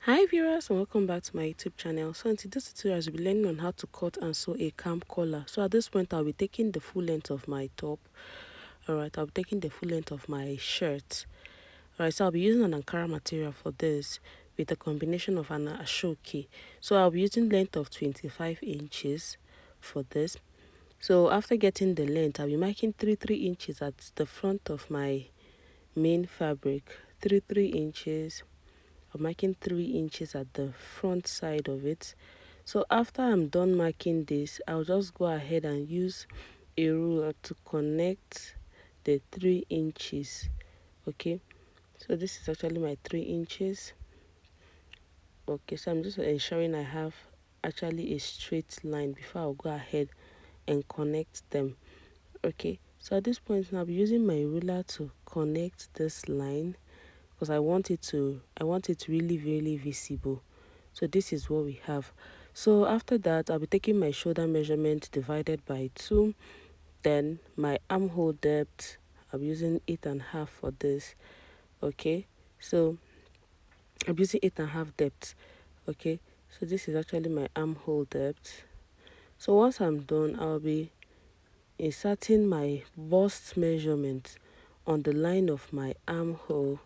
Hi viewers, and welcome back to my YouTube channel. So in today's tutorial, I'll be learning on how to cut and sew a cam collar. So at this point, I'll be taking the full length of my top. Alright, I'll be taking the full length of my shirt. Alright, so I'll be using an Ankara material for this with a combination of an asoke. So I'll be using length of 25 inches for this. So after getting the length, I'll be marking 3 inches at the front of my main fabric. 3 inches. I'm marking 3 inches at the front side of it. So after I'm done marking this, I'll just go ahead and use a ruler to connect the 3 inches. Okay, so this is actually my 3 inches. Okay, so I'm just ensuring I have actually a straight line before I'll go ahead and connect them. Okay, so at this point now I'll be using my ruler to connect this line because I want it really visible. So this is what we have. So after that, I'll be taking my shoulder measurement divided by 2, then my armhole depth. I'm using 8.5 for this. Okay, so I'm using 8.5 depth. Okay, so this is actually my armhole depth. So once I'm done, I'll be inserting my bust measurement on the line of my armhole.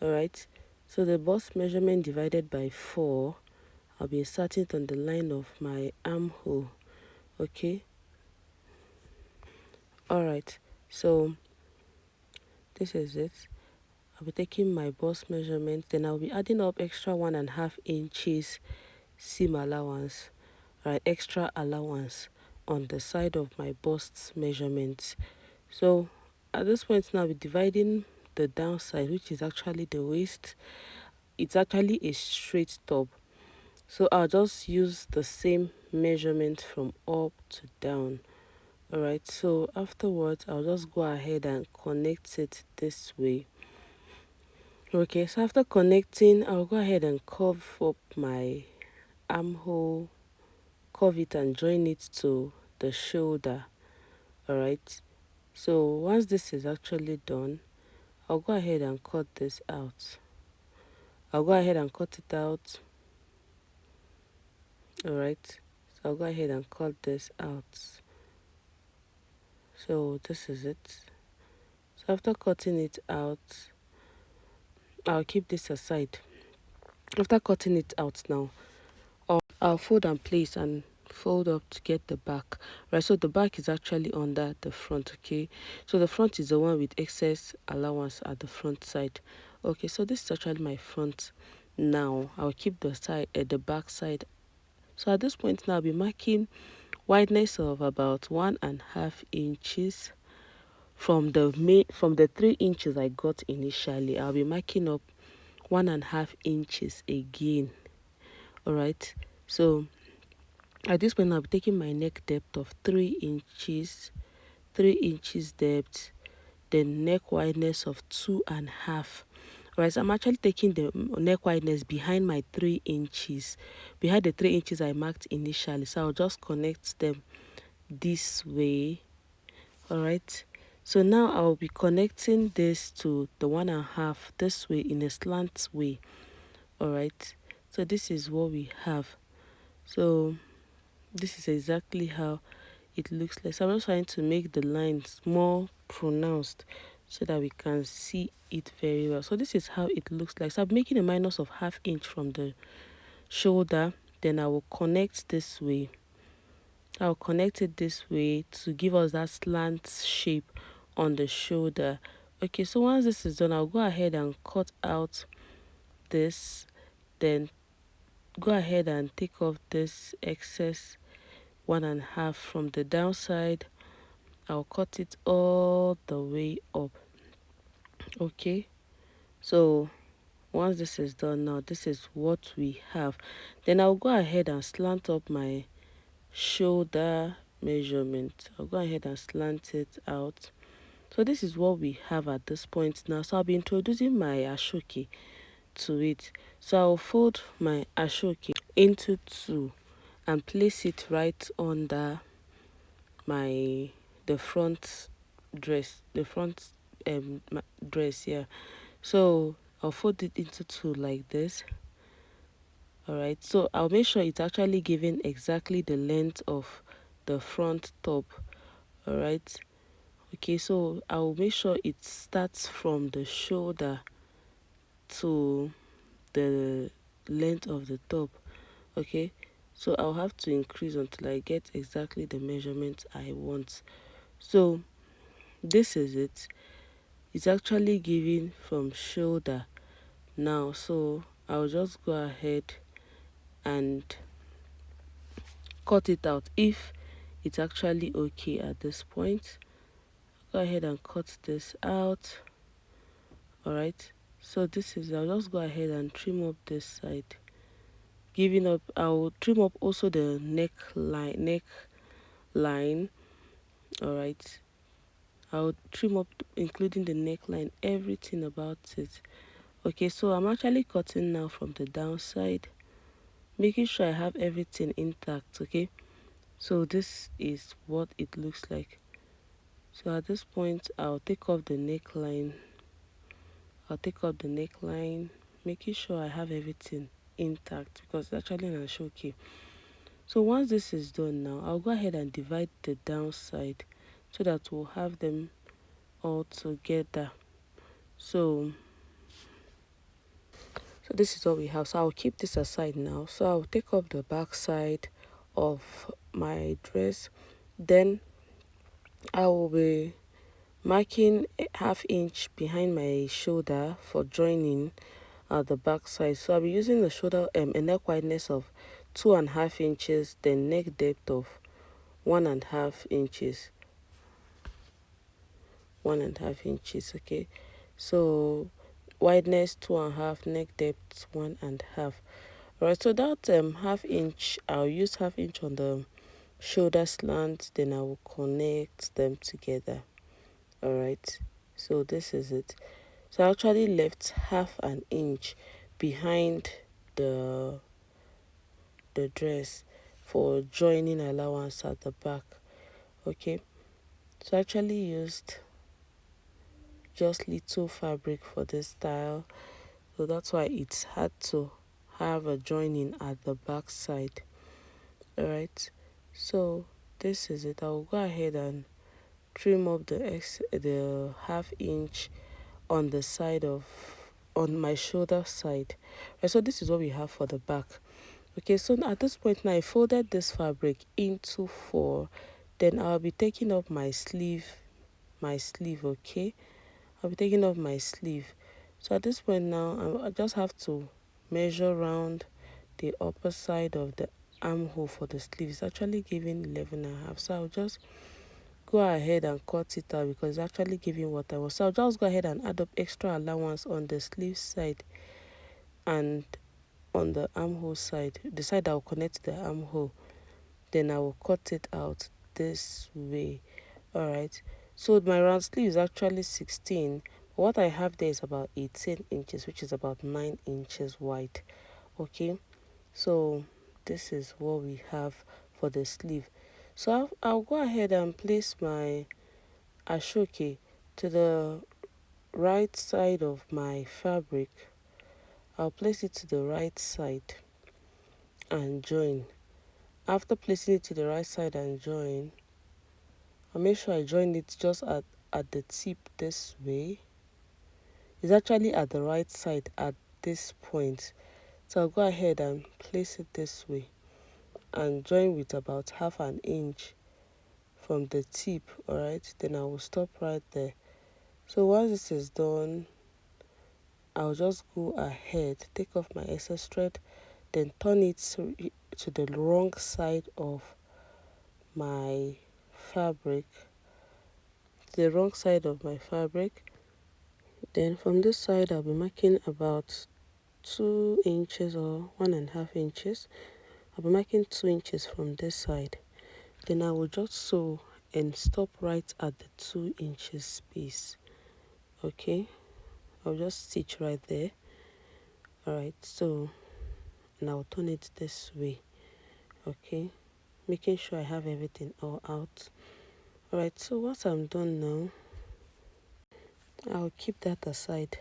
Alright, so the bust measurement divided by 4, I'll be inserting it on the line of my armhole. Okay, alright, so this is it. I'll be taking my bust measurement, then I'll be adding up extra 1.5 inches seam allowance, right, extra allowance on the side of my bust measurements. So at this point now, I'll be dividing the downside, which is actually the waist. It's actually a straight top, so I'll just use the same measurement from up to down. Alright, so afterwards I'll just go ahead and connect it this way. Okay, so after connecting, I'll go ahead and curve up my armhole, curve it and join it to the shoulder. Alright, so once this is actually done, I'll go ahead and cut this out. I'll go ahead and cut it out. Alright, so I'll go ahead and cut this out. So this is it. So after cutting it out, I'll keep this aside. After cutting it out now, I'll fold and place and fold up to get the back. Right, so the back is actually under the front. Okay, so the front is the one with excess allowance at the front side. Okay, so this is actually my front. Now I'll keep the side at the back side. So at this point now I'll be marking wideness of about 1.5 inches from the 3 inches I got initially. I'll be marking up 1.5 inches again. Alright, so at this point I'll be taking my neck depth of 3 inches, 3 inches depth, then neck wideness of 2.5. Alright, so I'm actually taking the neck wideness behind my 3 inches, behind the 3 inches I marked initially. So I'll just connect them this way. Alright, so now I'll be connecting this to the 1.5 this way in a slant way. Alright, so this is what we have. So this is exactly how it looks like. So I'm just trying to make the lines more pronounced so that we can see it very well. So this is how it looks like. So I'm making a minus of 1/2 inch from the shoulder, then I will connect this way. I'll connect it this way to give us that slant shape on the shoulder. Okay, so once this is done, I'll go ahead and cut out this, then go ahead and take off this excess 1.5 from the downside. I'll cut it all the way up. Okay, so once this is done now, this is what we have. Then I'll go ahead and slant up my shoulder measurement. I'll go ahead and slant it out. So this is what we have at this point now. So I'll be introducing my asoke to it. So I'll fold my asoke into 2 and place it right under my the front dress, the front dress here. So I'll fold it into 2 like this. All right, so I'll make sure it's actually giving exactly the length of the front top. All right, okay, so I'll make sure it starts from the shoulder to the length of the top. Okay, so I'll have to increase until I get exactly the measurement I want. So this is it. It's actually giving from shoulder now, so I'll just go ahead and cut it out if it's actually okay at this point. Go ahead and cut this out. All right, so this is, I'll just go ahead and trim up this side, giving up. I'll trim up also the neckline. All right, I'll trim up including the neckline, everything about it. Okay, so I'm actually cutting now from the downside, making sure I have everything intact. Okay, so this is what it looks like. So at this point I'll take off the neckline. Making sure I have everything intact because it's actually an ashoke. So once this is done now, I'll go ahead and divide the downside so that we'll have them all together. So this is what we have. So I'll keep this aside now. So I'll take off the back side of my dress. Then I will be marking a half inch behind my shoulder for joining at the back side. So I'll be using the shoulder a neck wideness of 2.5 inches, then neck depth of 1.5 inches. 1.5 inches, okay. So wideness 2.5, neck depth 1.5. Alright, so that half inch, I'll use half inch on the shoulder slant, then I will connect them together. Alright, so this is it. So I actually left half an inch behind the dress for joining allowance at the back. Okay, so I actually used just little fabric for this style, so that's why it's had to have a joining at the back side. Alright, so this is it. I'll go ahead and trim up the half inch on the side of, on my shoulder side. Right, so this is what we have for the back. Okay, so at this point now I folded this fabric into 4. Then I'll be taking up my sleeve. Okay, I'll be taking off my sleeve. So at this point now I just have to measure around the upper side of the armhole for the sleeve. It's actually giving 11.5, so I'll just go ahead and cut it out because it's actually giving what I want. So I'll just go ahead and add up extra allowance on the sleeve side and on the armhole side, the side that will connect to the armhole. Then I will cut it out this way. Alright, so my round sleeve is actually 16, but what I have there is about 18 inches, which is about 9 inches wide. Okay, so this is what we have for the sleeve. So I'll go ahead and place my ashoke to the right side of my fabric. I'll place it to the right side and join. After placing it to the right side and join, I'll make sure I join it just at the tip this way. It's actually at the right side at this point. So I'll go ahead and place it this way and join with about half an inch from the tip. Alright, then I will stop right there. So once this is done, I'll just go ahead, take off my excess thread, then turn it to the wrong side of my fabric. Then from this side I'll be marking about 2 inches or 1.5 inches. I'll be marking 2 inches from this side. Then I will just sew and stop right at the 2 inches space. Okay, I'll just stitch right there. Alright, so and I'll turn it this way. Okay, making sure I have everything all out. Alright, so once I'm done now, I'll keep that aside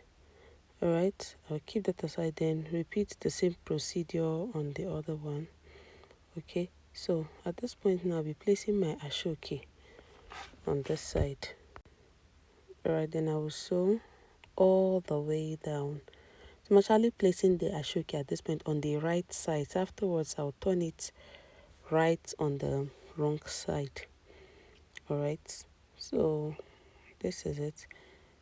All right, I'll keep that aside, then repeat the same procedure on the other one. Okay, so at this point now I'll be placing my asoke on this side. All right, then I will sew all the way down. So I'm actually placing the asoke at this point on the right side. Afterwards, I'll turn it right on the wrong side. All right, so this is it.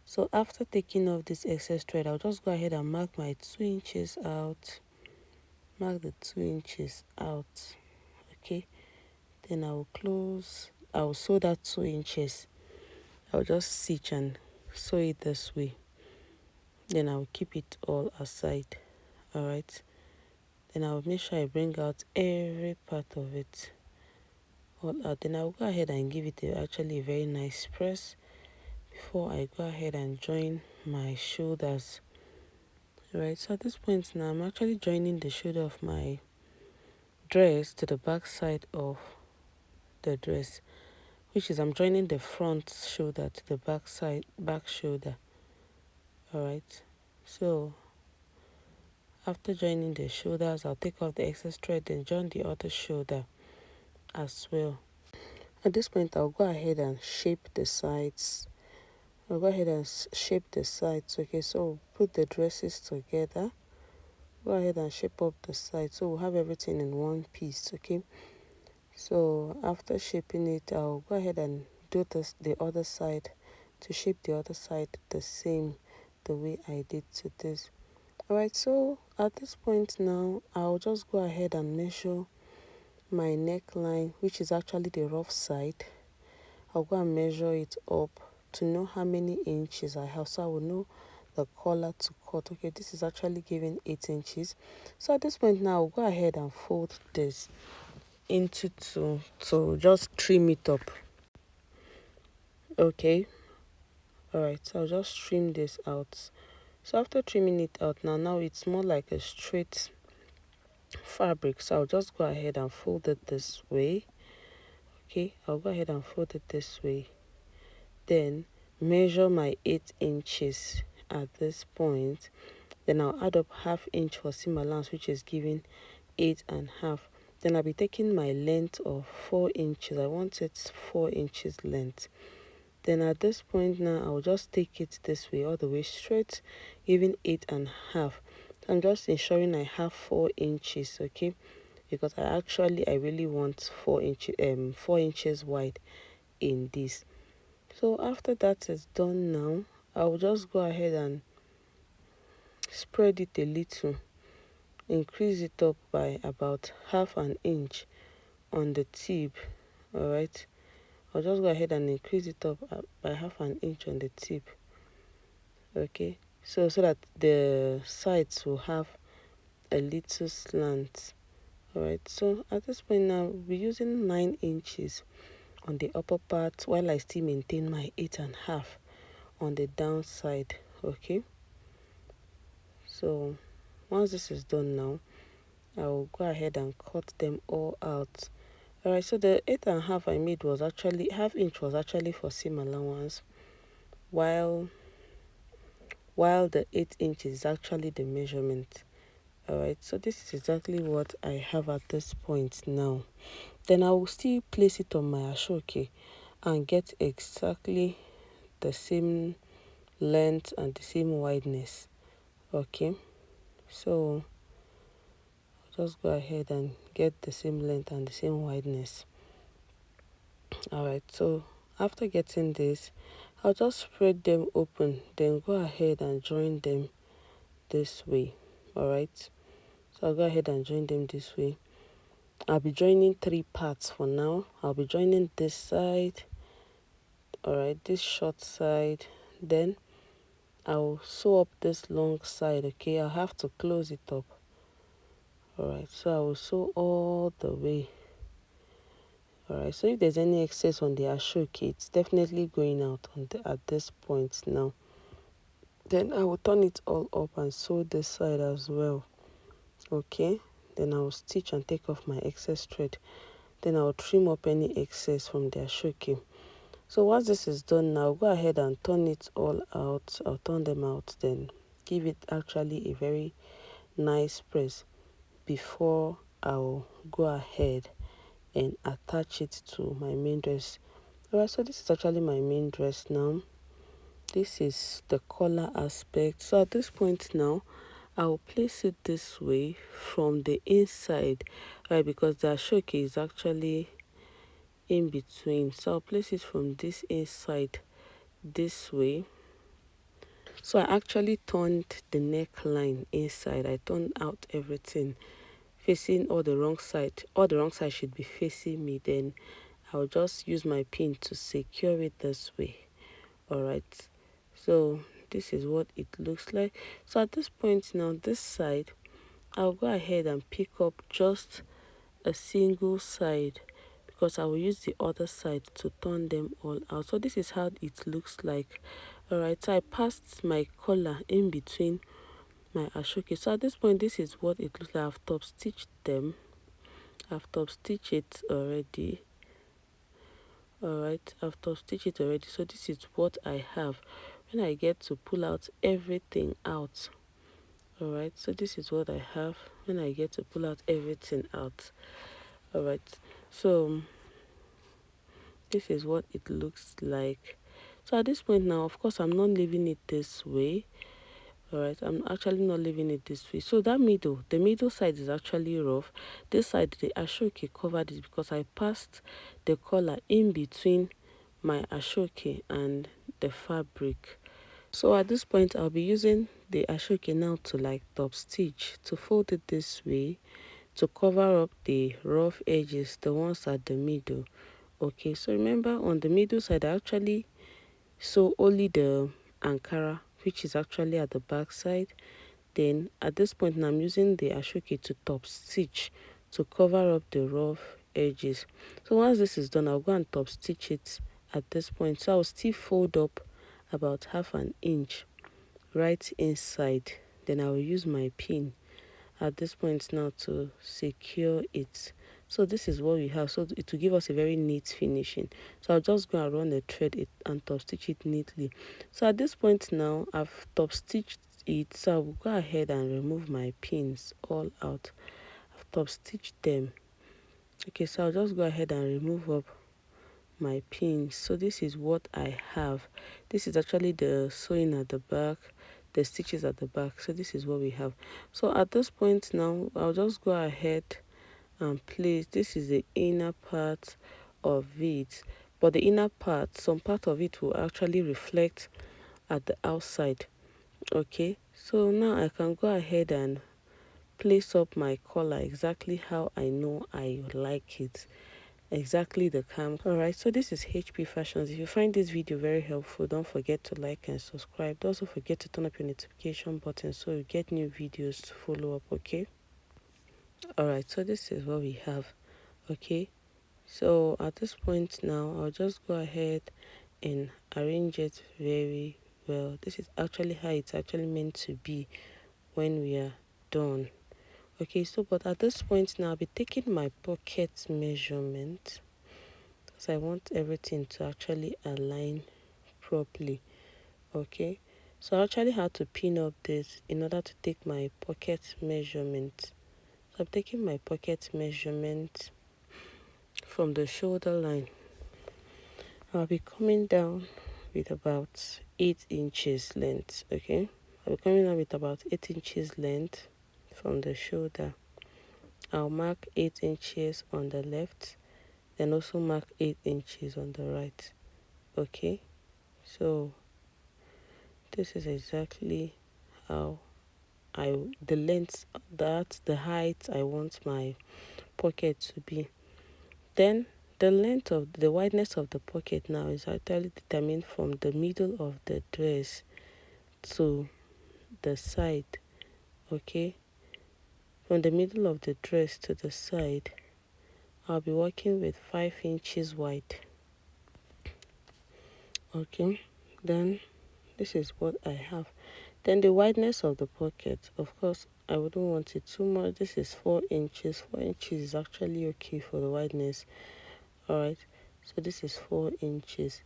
So after taking off this excess thread, I'll just go ahead and mark my 2 inches out. Mark the 2 inches out. Okay, then I'll sew that 2 inches. I'll just stitch and sew it this way. Then I'll keep it all aside. All right, then I'll make sure I bring out every part of it all out. Then I'll go ahead and give it actually a very nice press before I go ahead and join my shoulders. Right, so at this point now I'm actually joining the shoulder of my dress to the back side of the dress, which is I'm joining the front shoulder to the back shoulder. All right, so after joining the shoulders, I'll take off the excess thread and join the other shoulder as well. At this point I'll go ahead and shape the sides. Okay, so put the dresses together. Go ahead and shape up the sides so we'll have everything in one piece. Okay, so after shaping it, I'll go ahead and do the other side, to shape the other side the same the way I did to this. All right, so at this point now I'll just go ahead and measure my neckline, which is actually the rough side. I'll go and measure it up to know how many inches I have, so I will know the collar to cut. Okay, this is actually giving 8 inches. So at this point now I'll go ahead and fold this into two to just trim it up. Okay, all right, so I'll just trim this out. So after trimming it out, now it's more like a straight fabric, so I'll just go ahead and fold it this way. Okay, I'll go ahead and fold it this way, then measure my 8 inches at this point. Then I'll add up ½ inch for seam allowance, which is giving 8.5. Then I'll be taking my length of 4 inches. I want it 4 inches length. Then at this point now I'll just take it this way all the way straight, giving 8.5. I'm just ensuring I have 4 inches. Okay, because I really want 4 inches wide in this. So after that is done now, I'll just go ahead and spread it a little, increase it up by about ½ inch on the tip. All right, I'll just go ahead and increase it up by ½ inch on the tip. Okay, so that the sides will have a little slant. All right, so at this point now we're using 9 inches on the upper part while I still maintain my 8.5 on the downside. Okay, so once this is done now, I will go ahead and cut them all out. All right, so the 8.5 I made was actually ½ inch was actually for seam allowance, while the 8 inches is actually the measurement. All right, so this is exactly what I have at this point now. Then I will still place it on my asoke and get exactly the same length and the same wideness. Okay, so I'll just go ahead and get the same length and the same wideness. All right, so after getting this, I'll just spread them open, then go ahead and join them this way. All right, so I'll go ahead and join them this way. I'll be joining 3 parts for now. I'll be joining this side, all right, this short side, then I'll sew up this long side. Okay, I'll have to close it up. All right, so I will sew all the way. All right, so if there's any excess on the asoke, it's definitely going out at this point now. Then I will turn it all up and sew this side as well. Okay, then I will stitch and take off my excess thread. Then I'll trim up any excess from the asoke. So once this is done now, go ahead and turn it all out. I'll turn them out then. give it actually a very nice press before I'll go ahead and attach it to my main dress. Alright, so this is actually my main dress now. This is the collar aspect. So at this point now, I'll place it this way from the inside, right? Because the asoke is actually in between. So I'll place it from this inside this way. So I actually turned the neckline inside. I turned out everything facing all the wrong side. All the wrong side should be facing me. Then I'll just use my pin to secure it this way. Alright, so this is what it looks like. So at this point now, this side, I'll go ahead and pick up just a single side because I will use the other side to turn them all out. So this is how it looks like. Alright, so I passed my collar in between my asoke. So at this point, this is what it looks like. I've top stitched them. I've top stitched it already. Alright, I've top stitched it already. So this is what I have when I get to pull out everything out. Alright, so this is what I have when I get to pull out everything out. Alright, so this is what it looks like. So at this point now, of course, I'm not leaving it this way. Alright, I'm actually not leaving it this way. So that middle, the middle side is actually rough. This side, the asoke covered it because I passed the collar in between my asoke and the fabric. So at this point, I'll be using the asoke now to like top stitch, to fold it this way, to cover up the rough edges, the ones at the middle. Okay, so remember on the middle side, I actually sew only the Ankara, which is actually at the back side. Then at this point now, I'm using the asoke to top stitch to cover up the rough edges. So once this is done, I'll go and top stitch it at this point. So I'll still fold up about half an inch right inside. Then I will use my pin at this point now to secure it. So this is what we have. So it will give us a very neat finishing. So I'll just go and run the thread it and top stitch it neatly. So at this point now, I've top stitched it. So I'll go ahead and remove my pins all out. I've top stitched them. Okay, so I'll just go ahead and remove up my pins. So this is what I have. This is actually the sewing at the back, the stitches at the back. So this is what we have. So at this point now, I'll just go ahead and place. This is the inner part of it, but the inner part, some part of it will actually reflect at the outside. Okay, so now I can go ahead and place up my collar exactly how I know I like it, exactly the cam. Alright, so this is HP Fashions. If you find this video very helpful, don't forget to like and subscribe. Don't also forget to turn up your notification button so you get new videos to follow up. Okay, alright, so this is what we have. Okay, so at this point now, I'll just go ahead and arrange it very well. This is actually how it's actually meant to be when we are done. Okay, so but at this point now, I'll be taking my pocket measurement because I want everything to actually align properly. Okay, so I actually had to pin up this in order to take my pocket measurement. So I'm taking my pocket measurement from the shoulder line. I'll be coming down with about 8 inches length. Okay, I'll be coming down with about 8 inches length from the shoulder. I'll mark 8 inches on the left, then also mark 8 inches on the right. Okay, so this is exactly how the length, that's the height I want my pocket to be. Then the length of the wideness of the pocket now is actually determined from the middle of the dress to the side. Okay, from the middle of the dress to the side, I'll be working with 5 inches wide. Okay, then this is what I have. Then the wideness of the pocket, of course I wouldn't want it too much. This is 4 inches. 4 inches is actually okay for the wideness. Alright, so this is 4 inches.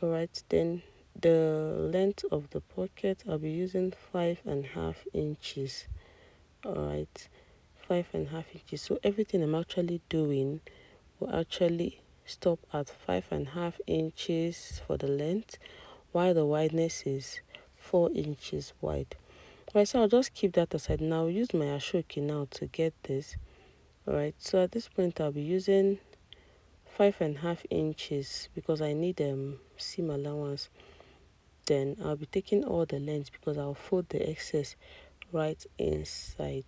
Alright, then the length of the pocket, I'll be using 5.5 inches. All right, 5.5 inches. So everything I'm actually doing will actually stop at 5.5 inches for the length, while the wideness is 4 inches wide. Alright, so I'll just keep that aside. Now I'll use my asoke now to get this. Alright, so at this point I'll be using 5.5 inches because I need seam allowance. Then I'll be taking all the length because I'll fold the excess right inside.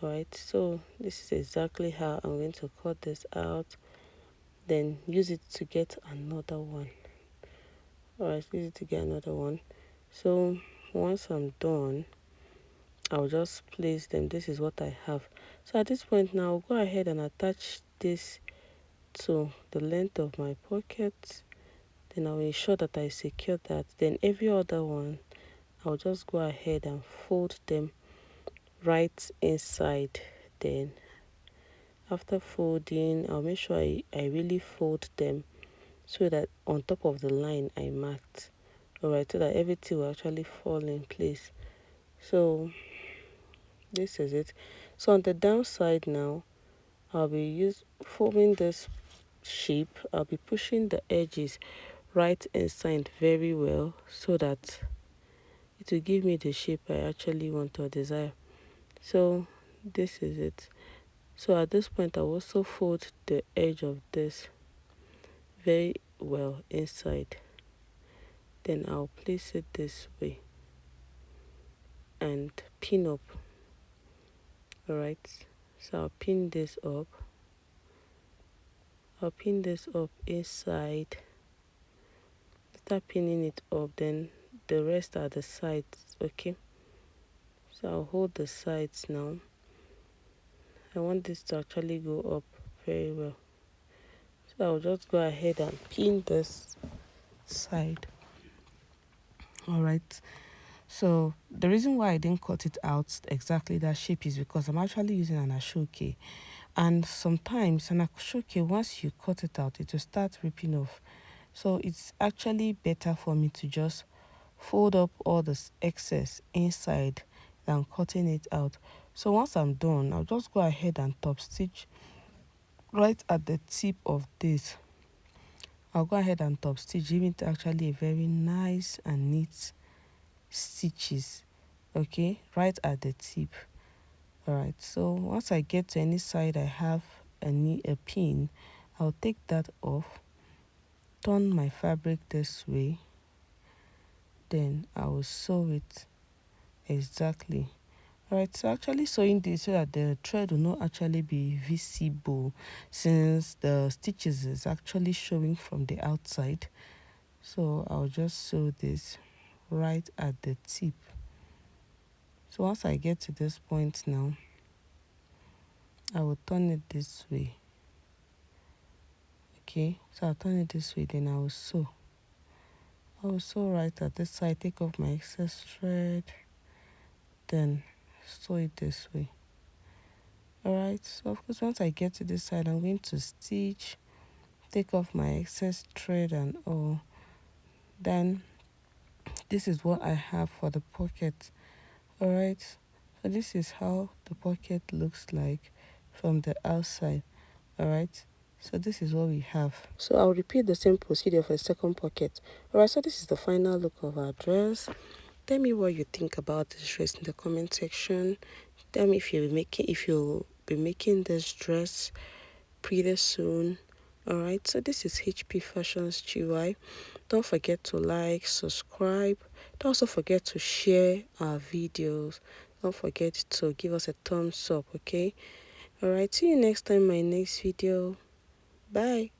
Alright, so this is exactly how I'm going to cut this out, then use it to get another one. Alright, use it to get another one. So once I'm done, I'll just place them. This is what I have. So at this point now, I'll go ahead and attach this to the length of my pocket. Then I'll ensure that I secure that. Then every other one, I'll just go ahead and fold them right inside. Then after folding, I'll make sure I really fold them so that on top of the line I marked. Alright, so that everything will actually fall in place. So this is it. So on the downside now, I'll be forming this shape. I'll be pushing the edges right inside very well so that it will give me the shape I actually want or desire. So this is it. So at this point I'll also fold the edge of this very well inside. Then I'll place it this way and pin up. Alright, so I'll pin this up. I'll pin this up inside. After pinning it up, then the rest are the sides. Okay, so I'll hold the sides now. I want this to actually go up very well, so I'll just go ahead and pin this side. All right, so the reason why I didn't cut it out exactly that shape is because I'm actually using an asoke, and sometimes an asoke, once you cut it out, it will start ripping off. So it's actually better for me to just fold up all this excess inside than cutting it out. So once I'm done, I'll just go ahead and top stitch right at the tip of this. I'll go ahead and top stitch, giving it actually a very nice and neat stitches. Okay, right at the tip. All right, so once I get to any side I have a pin, I'll take that off, turn my fabric this way, then I will sew it exactly. Alright, so actually sewing this so that the thread will not actually be visible, since the stitches is actually showing from the outside. So I'll just sew this right at the tip. So once I get to this point now, I will turn it this way. Okay, so I'll turn it this way, then I will sew. I will sew right at this side, take off my excess thread, then sew it this way. Alright, so of course once I get to this side, I'm going to stitch, take off my excess thread and all. Then this is what I have for the pocket. Alright, so this is how the pocket looks like from the outside. Alright, so this is what we have. So I'll repeat the same procedure for the second pocket. Alright, so this is the final look of our dress. Tell me what you think about this dress in the comment section. Tell me if you'll be making this dress pretty soon. Alright, so this is HP Fashions GY. Don't forget to like, subscribe. Don't also forget to share our videos. Don't forget to give us a thumbs up, okay? Alright, see you next time in my next video. Bye.